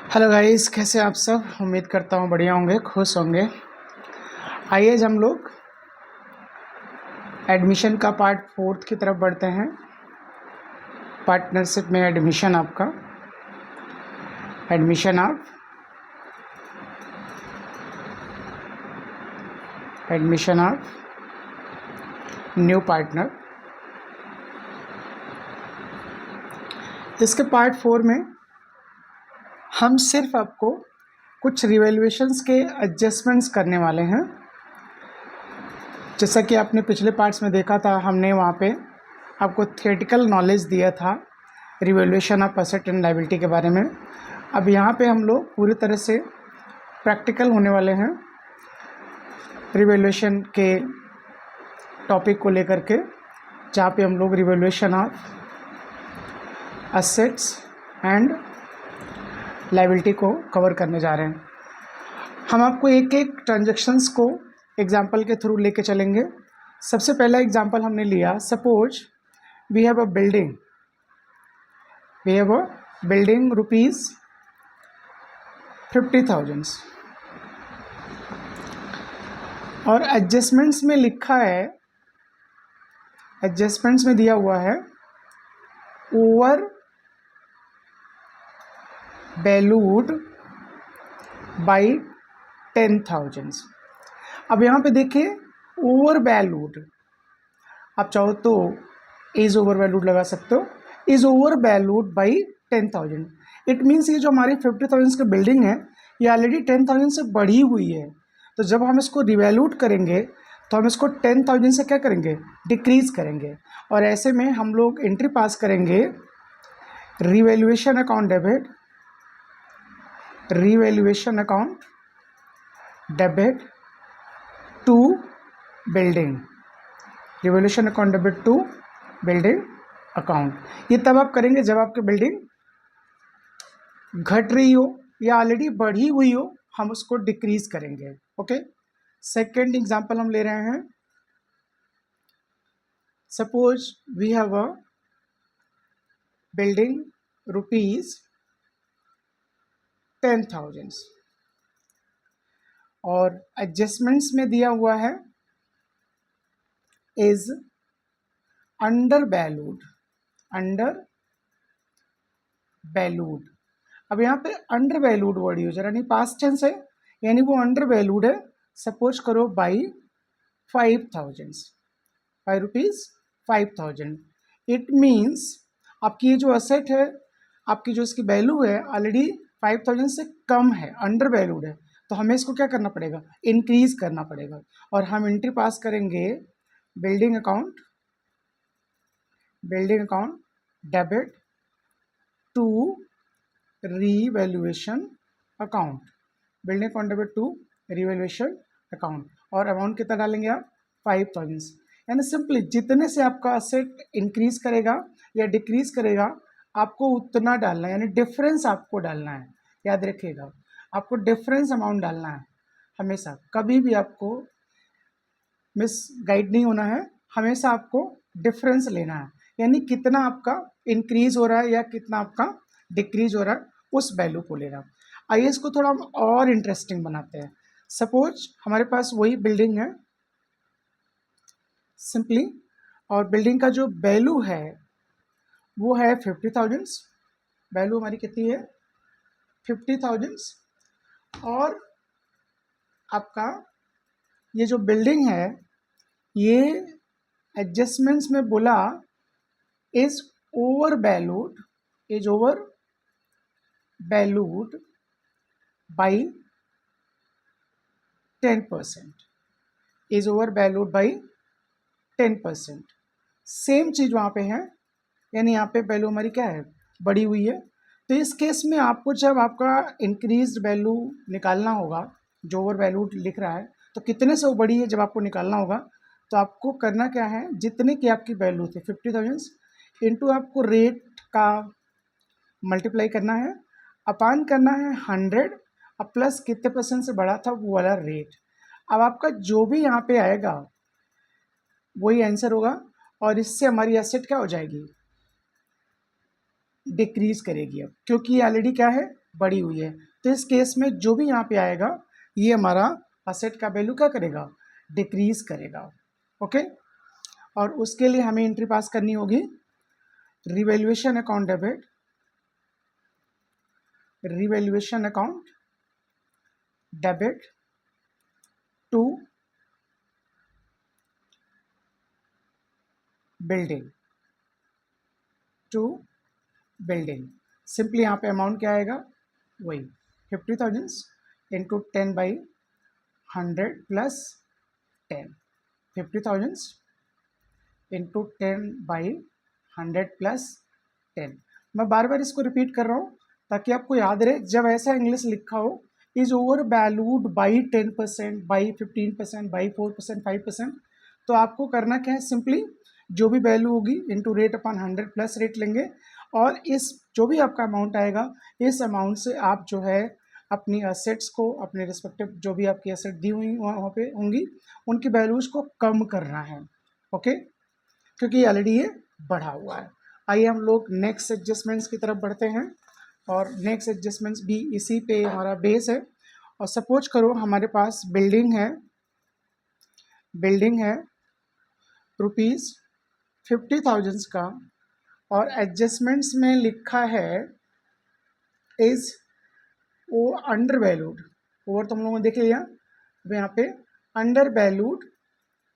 Hello guys, कैसे आप सब। उम्मीद करता हूँ बढ़िया होंगे, खुश होंगे। आइए आज हम लोग एडमिशन का पार्ट 4 की तरफ बढ़ते हैं। पार्टनरशिप में एडमिशन ऑफ न्यू पार्टनर। इसके पार्ट 4 में हम सिर्फ आपको कुछ रिवैल्यूएशंस के एडजस्टमेंट्स करने वाले हैं। जैसा कि आपने पिछले पार्ट्स में देखा था, हमने वहाँ पे आपको थियोरेटिकल नॉलेज दिया था revaluation of asset and liability के बारे में। अब यहाँ पे हम लोग पूरी तरह से प्रैक्टिकल होने वाले हैं रिवैल्यूएशन के टॉपिक को लेकर के, जहाँ पे हम लोग revaluation of assets and liability को कवर करने जा रहे हैं। हम आपको एक एक ट्रांजैक्शंस को एग्जांपल के थ्रू लेके चलेंगे। सबसे पहला एग्जांपल हमने लिया, suppose we have a building rupees 50,000 और एडजस्टमेंट्स में लिखा है, एडजस्टमेंट्स में दिया हुआ है ओवर वैल्यूड बाई 10,000। अब यहाँ पे देखिए ओवर वैल्यूड, आप चाहो तो इज ओवर वैल्यूड लगा सकते हो, is over valued by 10,000। It means ये जो हमारी 50,000 की बिल्डिंग है ये ऑलरेडी 10,000 से बढ़ी हुई है। तो जब हम इसको रिवैल्यूट करेंगे तो हम इसको 10,000 से क्या करेंगे, डिक्रीज करेंगे। और ऐसे में हम लोग एंट्री पास करेंगे revaluation account debit to building, revaluation account debit to building account. ये तब आप करेंगे जब आपकी बिल्डिंग घट रही हो या ऑलरेडी बढ़ी हुई हो, हम उसको डिक्रीज करेंगे। ओके, सेकेंड एग्जांपल हम ले रहे हैं, suppose we have a building rupees 10,000 और एडजस्टमेंट्स में दिया हुआ है इज अंडर वैल्यूड। अब यहाँ पे अंडर वैल्यूड वर्ड यूज है, यानी पास्ट टेंस है, यानी वो अंडर वैल्यूड है। सपोज करो बाई 5,000, ₹5,000। इट मीन्स आपकी ये जो असेट है, आपकी जो इसकी वैल्यू है ऑलरेडी 5,000 से कम है, अंडर वैल्यूड है। तो हमें इसको क्या करना पड़ेगा, इंक्रीज करना पड़ेगा। और हम एंट्री पास करेंगे building account debit to revaluation account, building account debit to revaluation account. और अमाउंट कितना डालेंगे आप, 5,000। यानी सिंपली जितने से आपका असेट इंक्रीज करेगा या डिक्रीज करेगा आपको उतना डालना है, यानी डिफरेंस आपको डालना है। याद रखिएगा, आपको डिफरेंस अमाउंट डालना है हमेशा, कभी भी आपको मिस गाइड नहीं होना है। हमेशा आपको डिफरेंस लेना है, यानी कितना आपका इंक्रीज हो रहा है या कितना आपका डिक्रीज हो रहा है, उस वैल्यू को लेना। आइए इसको थोड़ा हम और इंटरेस्टिंग बनाते हैं। सपोज हमारे पास वही बिल्डिंग है सिंपली, और बिल्डिंग का जो वैल्यू है वो है 50,000। वैल्यू हमारी कितनी है, 50,000। और आपका ये जो बिल्डिंग है ये एडजस्टमेंट्स में बोला is over valued by 10%, is over valued by 10%। Same चीज वहां पे है, यानी यहाँ पे वैल्यू हमारी क्या है, बढ़ी हुई है। तो इस केस में आपको जब आपका इंक्रीज वैल्यू निकालना होगा, जो ओवर वैल्यूड लिख रहा है, तो कितने से वो बढ़ी है जब आपको निकालना होगा, तो आपको करना क्या है, जितने की आपकी वैल्यू थी 50,000 इंटू आपको रेट का मल्टीप्लाई करना है, अपान करना है 100 अब प्लस कितने % से बढ़ा था वो वाला रेट। अब आपका जो भी यहाँ पे आएगा वही आंसर होगा, और इससे हमारी एसेट क्या हो जाएगी, डिक्रीज करेगी। अब क्योंकि ये ऑलरेडी क्या है, बढ़ी हुई है। तो इस केस में जो भी यहाँ पे आएगा ये हमारा असेट का वैल्यू क्या करेगा, डिक्रीज करेगा। ओके, और उसके लिए हमें एंट्री पास करनी होगी revaluation account debit, revaluation account debit to building, to building. Simply यहाँ पे अमाउंट क्या आएगा, वही 50,000 इंटू 10/100 प्लस 10, 50,000 इंटू 10/100 प्लस 10। मैं बार बार इसको रिपीट कर रहा हूँ ताकि आपको याद रहे, जब ऐसा इंग्लिश लिखा हो is over valued by 10%, by 15%, by 4%, 5%, तो आपको करना क्या है, सिंपली जो भी वैल्यू होगी into rate upon 100 plus rate लेंगे, और इस जो भी आपका अमाउंट आएगा इस अमाउंट से आप जो है अपनी असेट्स को, अपने रिस्पेक्टिव जो भी आपकी असेट दी हुई वहाँ पे होंगी उनकी वैल्यूज़ को कम करना है। ओके, क्योंकि ऑलरेडी ये बढ़ा हुआ है। आइए हम लोग नेक्स्ट एडजस्टमेंट्स की तरफ बढ़ते हैं, और नेक्स्ट एडजस्टमेंट्स भी इसी पे हमारा बेस है। और सपोज करो हमारे पास बिल्डिंग है ₹50,000 का, और एडजस्टमेंट्स में लिखा है इज वो अंडर वैल्यूड, ओवर तो हम लोगों ने देख लिया, अब यहाँ पे अंडर वैल्यूड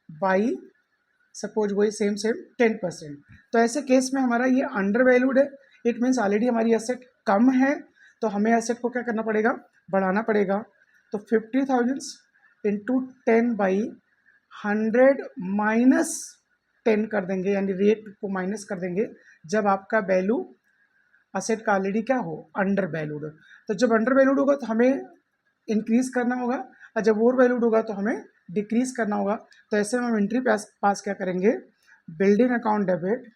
बाई सपोज वही सेम 10%। तो ऐसे केस में हमारा ये अंडर वैल्यूड है, इट मीन्स ऑलरेडी हमारी एसेट कम है, तो हमें एसेट को क्या करना पड़ेगा, बढ़ाना पड़ेगा। तो 50,000 इंटू 10/100 माइनस 10 कर देंगे, यानी रेट को माइनस कर देंगे जब आपका वैल्यू असेट का ऑलरेडी क्या हो, अंडर वैल्यूड। तो जब अंडर वैल्यूड होगा तो हमें इंक्रीज करना होगा, और जब ओवर वैल्यूड होगा तो हमें डिक्रीज करना होगा। तो ऐसे में हम एंट्री पास क्या करेंगे, building account debit,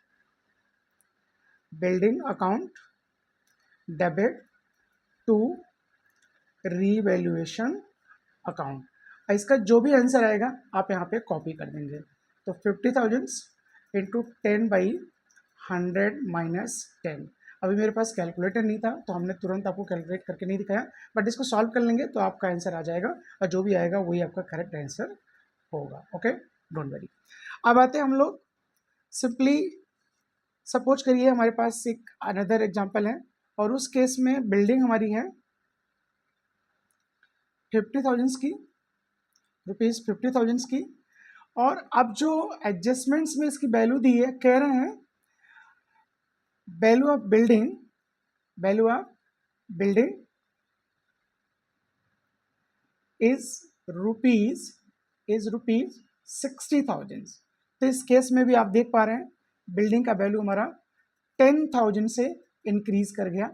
building account debit to revaluation account. इसका जो भी आंसर आएगा आप यहाँ पे कॉपी कर देंगे। तो 50,000 इंटू 10/100 माइनस 10। अभी मेरे पास कैलकुलेटर नहीं था तो हमने तुरंत आपको कैलकुलेट करके नहीं दिखाया, बट इसको सॉल्व कर लेंगे तो आपका आंसर आ जाएगा, और जो भी आएगा वही आपका करेक्ट आंसर होगा। Okay, don't worry. अब आते हैं हम लोग सिंपली, सपोज करिए हमारे पास एक अनदर एग्जांपल है, और उस केस में बिल्डिंग हमारी है 50,000 की, ₹50,000 की, और अब जो एडजस्टमेंट्स में इसकी वैल्यू दी है, कह रहे हैं value of building, value of building is rupees 60,000। तो इस केस में भी आप देख पा रहे हैं बिल्डिंग का वैल्यू हमारा 10,000 से इंक्रीज कर गया,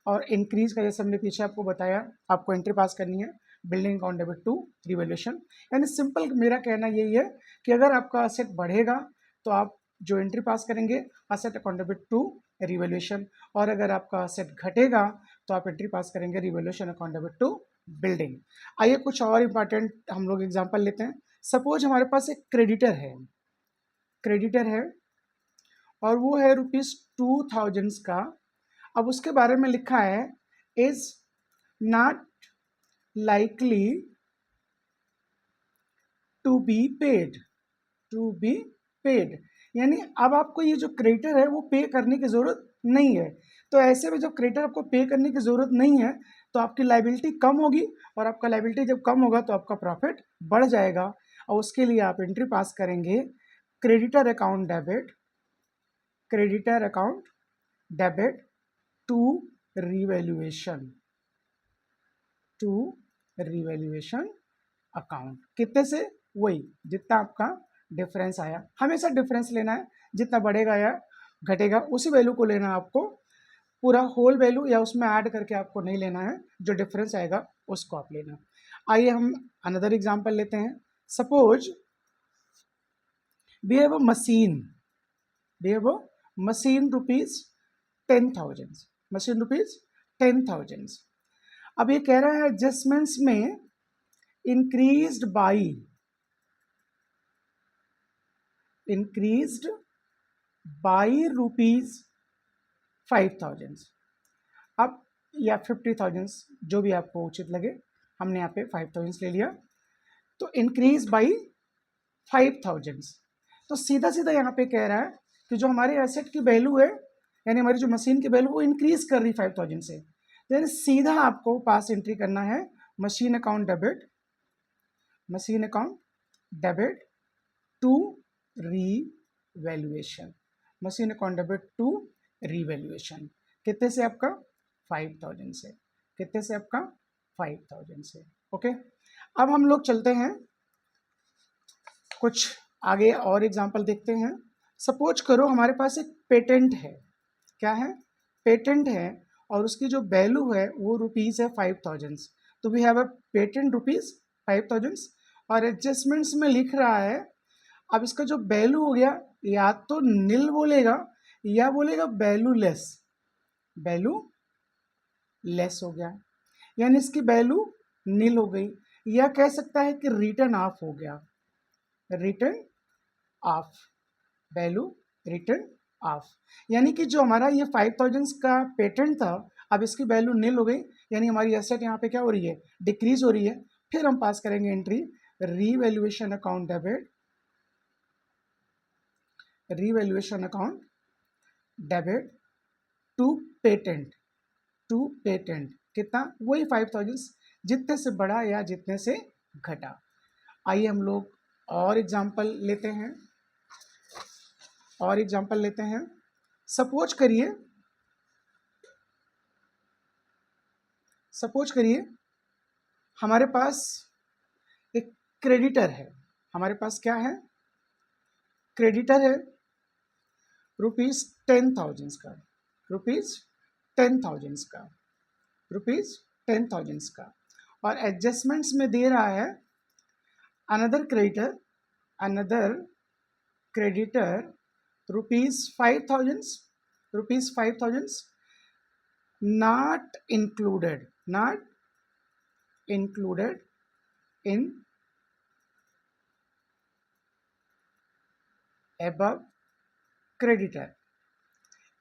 और इंक्रीज का जैसे हमने पीछे आपको बताया आपको एंट्री पास करनी है building account debit to revaluation. यानी सिंपल मेरा कहना यही है कि अगर आपका असेट बढ़ेगा तो आप जो एंट्री पास करेंगे asset account debit to revaluation, और अगर आपका असेट घटेगा तो आप एंट्री पास करेंगे revaluation account debit to building. आइए कुछ और इंपॉर्टेंट हम लोग एग्जांपल लेते हैं। सपोज हमारे पास एक क्रेडिटर है और वो है ₹2,000 का। अब उसके बारे में लिखा है is not likely to be paid, यानी अब आपको ये जो क्रेडिटर है वो पे करने की ज़रूरत नहीं है। तो ऐसे में जब क्रेडिटर आपको पे करने की ज़रूरत नहीं है तो आपकी लायबिलिटी कम होगी, और आपका लायबिलिटी जब कम होगा तो आपका प्रॉफिट बढ़ जाएगा, और उसके लिए आप एंट्री पास करेंगे creditor account debit to revaluation account. कितने से, वही जितना आपका डिफरेंस आया, हमेशा डिफरेंस लेना है, जितना बढ़ेगा या घटेगा उसी वैल्यू को लेना है आपको, पूरा होल वैल्यू या उसमें ऐड करके आपको नहीं लेना है, जो डिफरेंस आएगा उसको आप लेना। आइए हम अनदर एग्जांपल लेते हैं। Suppose we have a machine ₹10,000। अब ये कह रहा है एडजस्टमेंट्स में increased by ₹5,000। अब या 50,000, जो भी आपको उचित लगे। हमने यहाँ पे 5,000 ले लिया, तो इंक्रीज बाई 5,000। तो सीधा सीधा यहाँ पे कह रहा है कि जो हमारे एसेट की वैल्यू है, यानी हमारी जो मशीन की वैल्यू, वो इंक्रीज कर रही 5,000 से। यानी सीधा आपको पास एंट्री करना है machine account debit, machine account debit to revaluation, machine account debit to revaluation. कितने से आपका? 5,000 से। कितने से आपका? 5,000 से। ओके, अब हम लोग चलते हैं कुछ आगे और एग्जांपल देखते हैं। सपोज करो हमारे पास एक पेटेंट है। क्या है? पेटेंट है, और उसकी जो वैल्यू है वो रुपीज़ है 5,000। तो we have a patent rupees 5,000, और एडजस्टमेंट्स में लिख रहा है, अब इसका जो वैल्यू हो गया, या तो नील बोलेगा या बोलेगा वैल्यू लेस, वैल्यू लेस हो गया, यानी इसकी वैल्यू नील हो गई, या कह सकता है कि रिटर्न ऑफ हो गया, return of, value return of. यानी कि जो हमारा ये 5,000 का पेटेंट था, अब इसकी वैल्यू नील हो गई, यानी हमारी एसेट यहाँ पे क्या हो रही है? डिक्रीज हो रही है। फिर हम पास करेंगे entry revaluation account debit, revaluation account debit to patent, to patent. कितना? वही 5,000, जितने से बढ़ा या जितने से घटा। आइए हम लोग और एग्जांपल लेते हैं, और एग्जांपल लेते हैं। सपोज करिए, सपोज करिए हमारे पास एक क्रेडिटर है। हमारे पास क्या है? क्रेडिटर है रुपीज़ 10,000 का, रुपीज़ 10,000 का, रुपीज़ 10,000 का, और एडजस्टमेंट्स में दे रहा है another creditor, another creditor rupees 5,000, rupees 5,000 not included, not included in above creditor।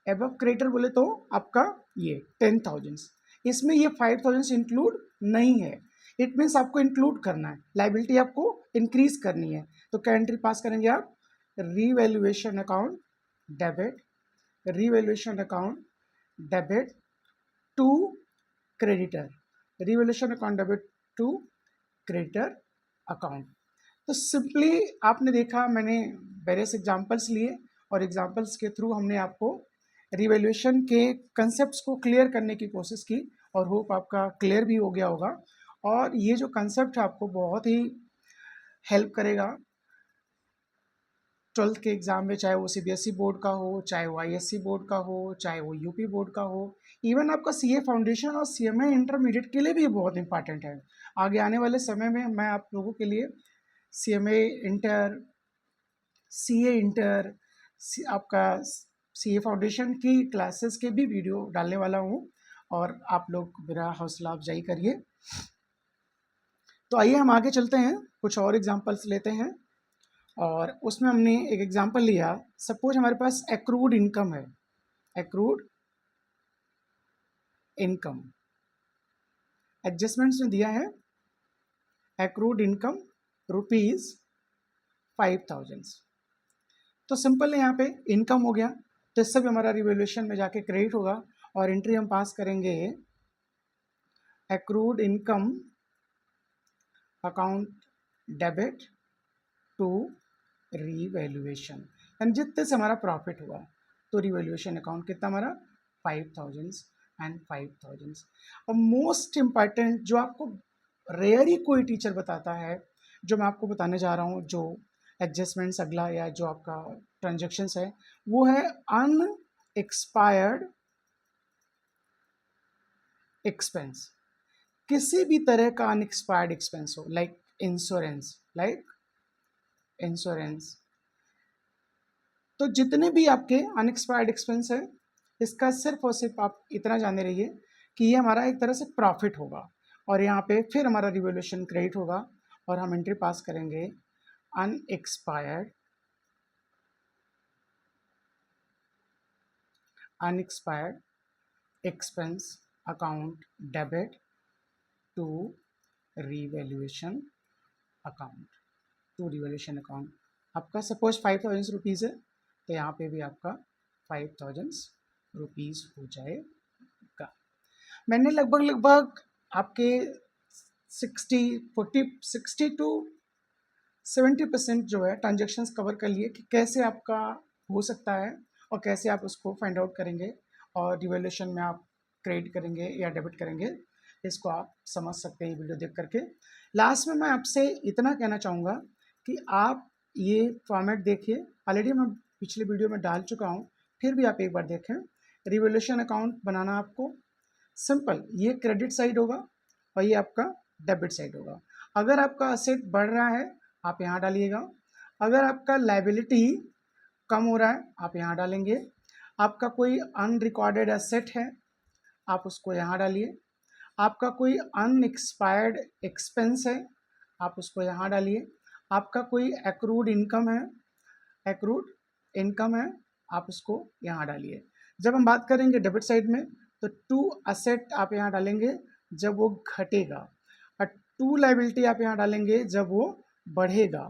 above creditor बोले तो आपका ये 10,000, इसमें ये 5,000 इंक्लूड नहीं है। इट मीन्स आपको इंक्लूड करना है, लाइबिलिटी आपको इंक्रीज करनी है। तो क्या एंट्री पास करेंगे आप? Revaluation account debit, revaluation account debit to creditor, revaluation account debit to creditor account. तो सिंपली आपने देखा, मैंने वेरियस एग्जांपल्स लिए, और एग्जांपल्स के थ्रू हमने आपको रिवैल्यूएशन के कंसेप्ट्स को क्लियर करने की कोशिश की, और होप आपका क्लियर भी हो गया होगा। और ये जो कंसेप्ट है आपको बहुत ही हेल्प करेगा 12th के एग्ज़ाम में, चाहे वो सीबीएसई बोर्ड का हो, चाहे वो आईएससी बोर्ड का हो, चाहे वो यूपी बोर्ड का हो। इवन आपका सीए फाउंडेशन और सीएमए इंटरमीडिएट के लिए भी बहुत इंपॉर्टेंट है। आगे आने वाले समय में मैं आप लोगों के लिए सीएमए इंटर, सीए इंटर, आपका सीए फाउंडेशन की क्लासेस के भी वीडियो डालने वाला हूँ, और आप लोग मेरा हौसला अफजाई करिए। तो आइए हम आगे चलते हैं, कुछ और एग्जांपल्स लेते हैं। और उसमें हमने एक एग्जांपल लिया, सपोज हमारे पास एक्रूड इनकम है, एक्रूड इनकम। एडजस्टमेंट्स में दिया है एक्रूड इनकम रुपीज़ 5,000। तो सिंपल है, यहाँ पे इनकम हो गया, तो इससे भी हमारा रिवैल्यूएशन में जाके क्रेडिट होगा, और एंट्री हम पास करेंगे accrued income account debit to revaluation, यानी जितने से हमारा प्रॉफिट हुआ, तो रिवैल्यूएशन अकाउंट कितना हमारा? 5,000 एंड 5,000। और मोस्ट इम्पॉर्टेंट जो आपको रेयर ही कोई टीचर बताता है, जो मैं आपको बताने जा रहा हूँ, जो एडजस्टमेंट्स अगला या जो आपका ट्रांजेक्शन्स है, वो है अनएक्सपायर्ड एक्सपेंस। किसी भी तरह का अनएक्सपायर्ड एक्सपेंस हो, लाइक इंश्योरेंस, लाइक इंश्योरेंस। तो जितने भी आपके अनएक्सपायर्ड एक्सपेंस है, इसका सिर्फ और सिर्फ आप इतना जाने रहिए कि ये हमारा एक तरह से प्रॉफिट होगा, और यहाँ पे फिर हमारा रिवैल्यूएशन क्रेडिट होगा, और हम एंट्री पास करेंगे unexpired, unexpired expense account debit to revaluation account, to revaluation account. आपका सपोज 5000 रुपीज़ है, तो यहाँ पे भी आपका 5000 रुपीज़ हो जाएगा। मैंने लगभग लगभग आपके 60 टू 70% जो है ट्रांजेक्शन्स कवर कर लिए कि कैसे आपका हो सकता है और कैसे आप उसको फाइंड आउट करेंगे और रिवैल्यूएशन में आप क्रेडिट करेंगे या डेबिट करेंगे, इसको आप समझ सकते हैं वीडियो देख करके। लास्ट में मैं आपसे इतना कहना चाहूँगा कि आप ये फॉर्मेट देखिए, ऑलरेडी मैं पिछले वीडियो में डाल चुका हूँ, फिर भी आप एक बार देखें। रिवैल्यूएशन अकाउंट बनाना आपको सिंपल, ये क्रेडिट साइड होगा और ये आपका डेबिट साइड होगा। अगर आपका असेट बढ़ रहा है आप यहाँ डालिएगा, अगर आपका लायबिलिटी कम हो रहा है आप यहाँ डालेंगे, आपका कोई अनरिकॉर्डेड एसेट है आप उसको यहाँ डालिए, आपका कोई अनएक्सपायर्ड एक्सपेंस है आप उसको यहाँ डालिए, आपका कोई एक्रूड इनकम है आप उसको यहाँ डालिए। जब हम बात करेंगे डेबिट साइड में तो टू असेट आप यहाँ डालेंगे जब वो घटेगा, और टू लायबिलिटी आप यहाँ डालेंगे जब वो बढ़ेगा,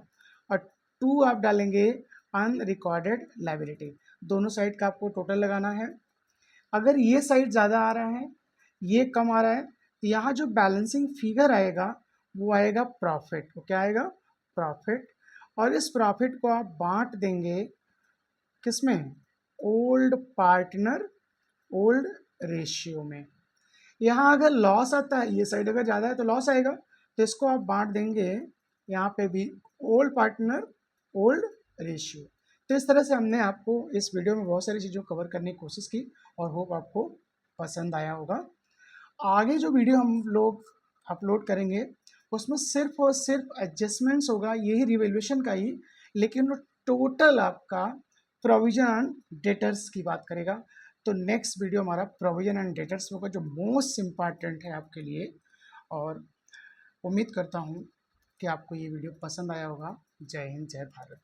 और टू आप डालेंगे अनरिकॉर्डेड लायबिलिटी। दोनों साइड का आपको टोटल लगाना है। अगर ये साइड ज़्यादा आ रहा है, ये कम आ रहा है, तो यहाँ जो बैलेंसिंग फिगर आएगा वो आएगा प्रॉफिट। वो क्या आएगा? प्रॉफिट। और इस प्रॉफिट को आप बांट देंगे किसमें? ओल्ड पार्टनर ओल्ड रेशियो में। यहाँ अगर लॉस आता है, ये साइड अगर ज़्यादा है तो लॉस आएगा, तो इसको आप बांट देंगे यहाँ पे भी ओल्ड पार्टनर ओल्ड रेशियो। तो इस तरह से हमने आपको इस वीडियो में बहुत सारी चीज़ों कवर करने की कोशिश की और होप आपको पसंद आया होगा। आगे जो वीडियो हम लोग अपलोड करेंगे उसमें सिर्फ और सिर्फ एडजस्टमेंट्स होगा, यही रिवैल्यूएशन का ही, लेकिन वो टोटल आपका प्रोविजन एंड डेटर्स की बात करेगा। तो नेक्स्ट वीडियो हमारा प्रोविजन एंड डेटर्स होगा, जो मोस्ट इम्पॉर्टेंट है आपके लिए। और उम्मीद करता हूँ कि आपको ये वीडियो पसंद आया होगा। जय हिंद, जय भारत।